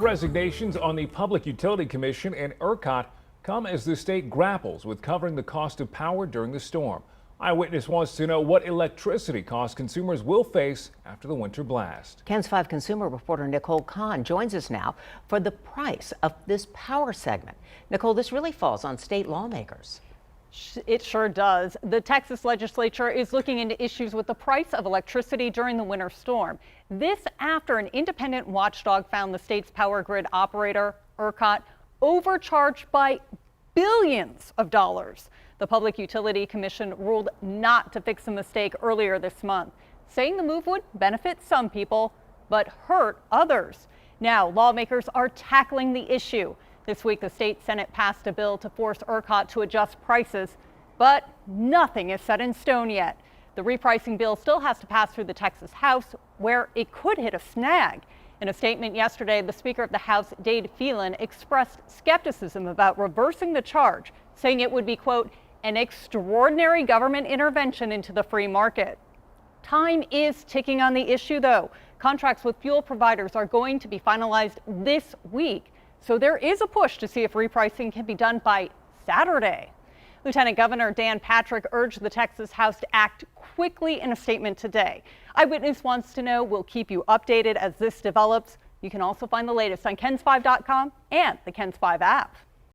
resignations on the Public Utility Commission and ERCOT come as the state grapples with covering the cost of power during the storm. Eyewitness wants to know what electricity costs consumers will face after the winter blast. KENS 5 consumer reporter Nicole Kahn joins us now for the price of this power segment. Nicole, this really falls on state lawmakers. It sure does. The Texas legislature is looking into issues with the price of electricity during the winter storm. This after an independent watchdog found the state's power grid operator, ERCOT, overcharged by billions of dollars. The Public Utility Commission ruled not to fix the mistake earlier this month, saying the move would benefit some people but hurt others. Now, lawmakers are tackling the issue. This week, the state Senate passed a bill to force ERCOT to adjust prices, but nothing is set in stone yet. The repricing bill still has to pass through the Texas House, where it could hit a snag. In a statement yesterday, the Speaker of the House, Dade Phelan, expressed skepticism about reversing the charge, saying it would be, quote, an extraordinary government intervention into the free market. Time is ticking on the issue, though. Contracts with fuel providers are going to be finalized this week. So there is a push to see if repricing can be done by Saturday. Lieutenant Governor Dan Patrick urged the Texas House to act quickly in a statement today. Eyewitness Wants to Know will keep you updated as this develops. You can also find the latest on KENS5.com and the KENS 5 app.